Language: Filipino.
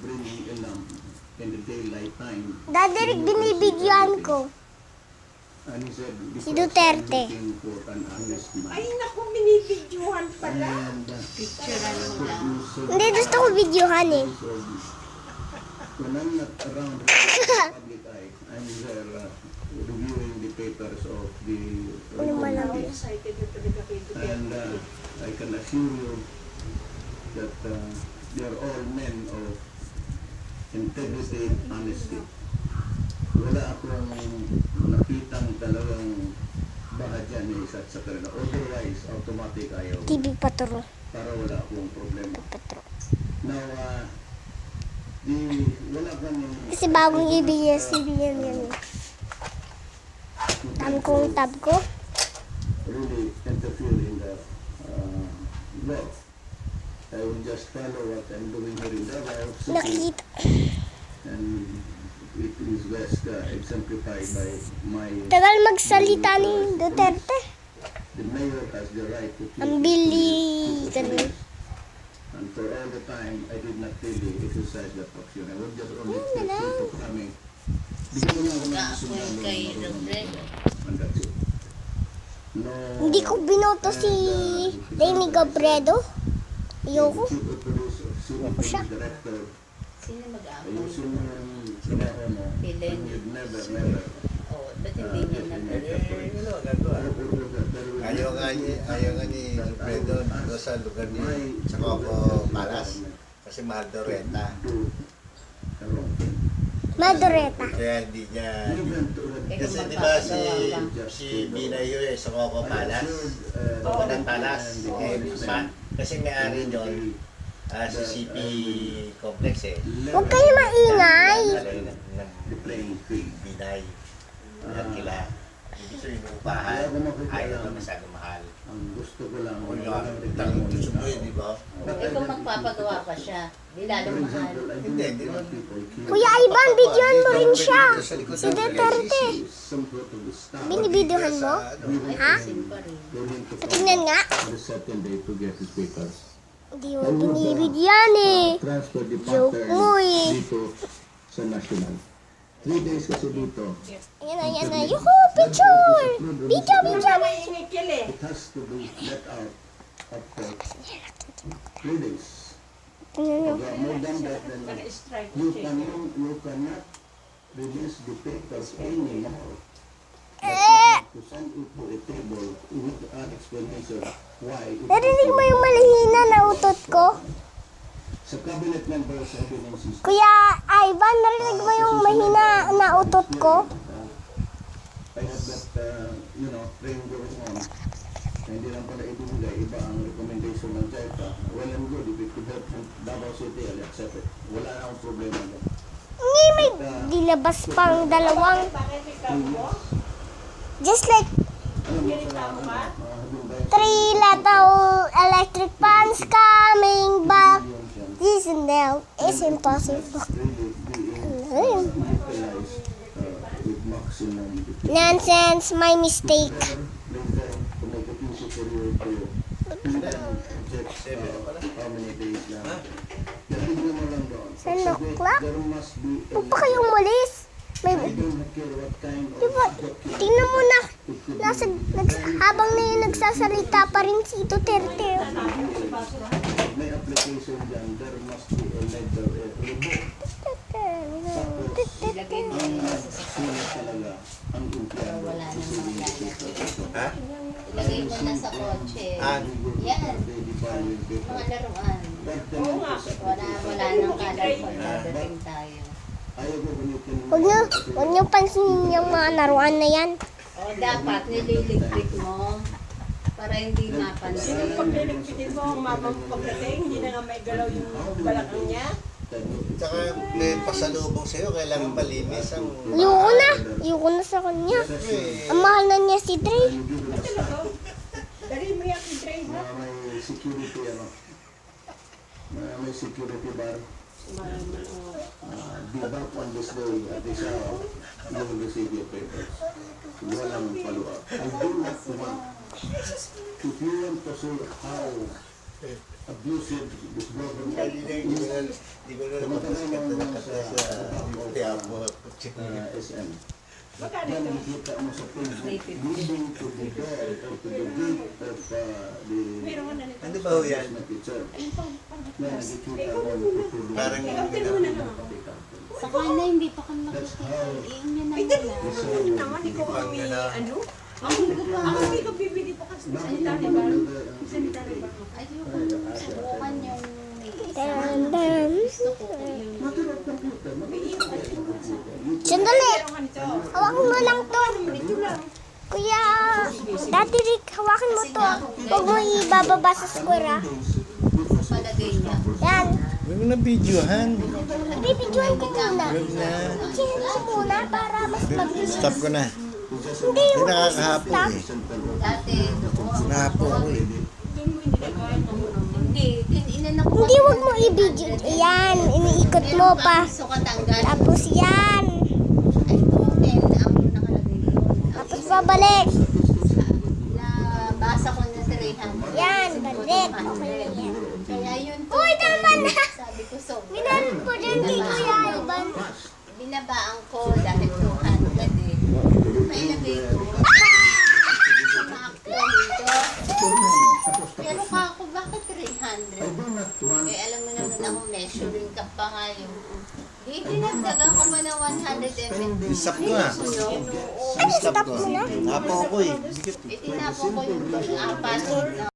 bringing a lamp in the daylight time. Daddy Rick, binibidyoan ko. And he said, Si because Duterte. I'm looking for an honest man. Ay, naku, minibidyohan pala. And Picturean mo lang. Hindi, gusto ko videohan eh. when I'm not around the public eye, I'm there reviewing the papers of the Ano man ako? committee. Excited na talaga kay And Duterte. I can assure you that they are all men of integrity, honesty. Wala akong nakitang talagang bahadya ni isa't sa kanila. Otherwise, automatic ayaw. TV Patro. Para wala akong problema. Patro. Now, wala kami... Kasi bagong ABS-CBN yan eh. Tab ko. really interfere in the law. I will just follow what I'm doing here in Davao City, Nakita. and it is best exemplified by my... Tagal magsalita ni Duterte. The mayor has the right to keep Ang bili. his Ganun. police. And for all the time, I did not really exercise that option. I would just only take to coming. Bigyan mo na ako ng Naka-appoint kay Robredo. And that's it. No... Hindi ko binoto si Remy Gabredo. Ayoko. Chief of Police, Senior siya. Police Director, Sino mag-appoint? ayusin mo yung trabaho mo. Helen. And you'd never Oh, ba't hindi niya Ayaw nga ni Pedro doon sa lugar ni sa Coco Palas kasi mahal daw renta. Madureta. Kaya hindi niya... Kasi di ba si Binayo sa Coco Palas? Coco ng Palas. Kasi may-ari yun si CP Complex eh. Huwag kayo maingay. Binay. Nagkila. Hindi siya inuupahan. Ayaw na masyado mahal. Ang gusto ko lang, O yun, tanong gusto mo yun, di ba? Eh kung magpapagawa pa siya, di lalong mahal. Hindi naman. Kuya Ivan, videohan mo rin siya. Si Duterte. Binibidyohan mo? Ha? Sin pa rin. Tingnan nga. The second day to get his papers. Hindi mo binibidyohan eh. Transfer the Joke pattern mo eh. dito sa national. 3 days kasi dito. Yan na. Yuhu, picture! Video! Ingikil eh. It has to be let out after 3 days. Tingnan nyo. More than that, then Naka-strike you check. cannot release the papers anymore. To send it to a table with an explanation why it Narinig mo yung malihina na utot ko? sa cabinet members sabi ng system. Kuya Ivan, narinig mo yung mahina na utot ko? I have that, training going on. Hindi lang pala ibibigay, iba ang recommendation ng JECA. Well and good, if it could help Davao City, I'll accept it. Wala na akong problema doon. Hindi, may dilabas pang dalawang. Bakit ikaw mo? Just like Alam mo, Ginitaw ka? having by 3 little electric fans coming back. This and that is impossible. really being utilized with maximum Nonsense, my mistake. later to make it easy for you to check how many days lang. Tignan mo lang doon. 7 o'clock? There must be a Huwag pa kayong umalis. May, I don't care what kind of diba, document tingnan mo na. it could Habang na yun nagsasalita pa rin si Duterte. may application dyan, there must be a letter, a rebook. Sino talaga ang empleyado? Wala nang mga ganyan. Ha? Ilagay mo na sa kotse. Yan. Mga laruan. Oo nga. Wala nang colorful na dating tayo. Ayaw ko gamitin mo. Huwag niyo pansinin yung mga naruan na yan. O dapat nililigpit mo para hindi mapansin. Pag niligpitin mo ang mamang pagdating, hindi na nga may galaw yung balakang niya. Tsaka may pasalubong sa'yo, kailangan malinis ang... Ayoko na sa kanya. Ang mahal na niya si Dre. Talaga? Dali mo yan si Dre, ha? May security, may security bar. Be back on this day at this hour, you will receive your papers. Walang follow-up. I do not want, if you want to see how abusive this government. Hindi ko na napapasikat na nakata sa Tiapo. SM. Magkano Yan ito? nakita mo sa Facebook, leading to the door or to the gate of the Meron ka na nito. Ano ba ho yan? teacher. Ayun pang Na nakikita mo tutulong. Parang Kapten mo na lang ako. Sa kanya, hindi pa kami nakikita. Iyon niya na Ay, dali wala. mo naman. Ikaw ang may ano? Ako may kabibili pa kasi sa sanitary bar. Sanitary bar. Ayoko subukan yung may isa. Dan. Gusto ko yung Sandali. Meron ka nito. Hawakan mo lang to. Ito lang. Kuya, Daddy Rick, hawakan mo to. Huwag mo ibababa sa square, ah. palagay niya. Yan. Huwag mo na videohan. Bibidyoan ko muna. Huwag na. Bibidyoan ko muna para mas mabilis. Stop ko na. Hindi Hindi yung nakakahapo stop. eh. Dati, doon. Nahapo ako eh. Doon mo inilagay mo. Hindi, inanak ko. Hindi, wag mo i-video. Yan, iniikot mo pa. Gusto ka tanggal. Tapos yan. Ay, then, ang nakalagay doon. Tapos babalik. Nabasa ko na 300. Yan, balik. Okay yan. Kaya yun to. Uy, tama na. Sabi ko, so. Minarin po dyan kay Kuya Ivan. Binabaan ko dahil 200 eh. May lagay ko. Sumakto dito. Pero ka ako, bakit 300? Eh, alam mo naman ako, measuring ka pa nga yung... Di, dinagdagan ko ba ng 170? Stop ko na. Stop ko. Nahapo ako eh. Itinapon ko yung 4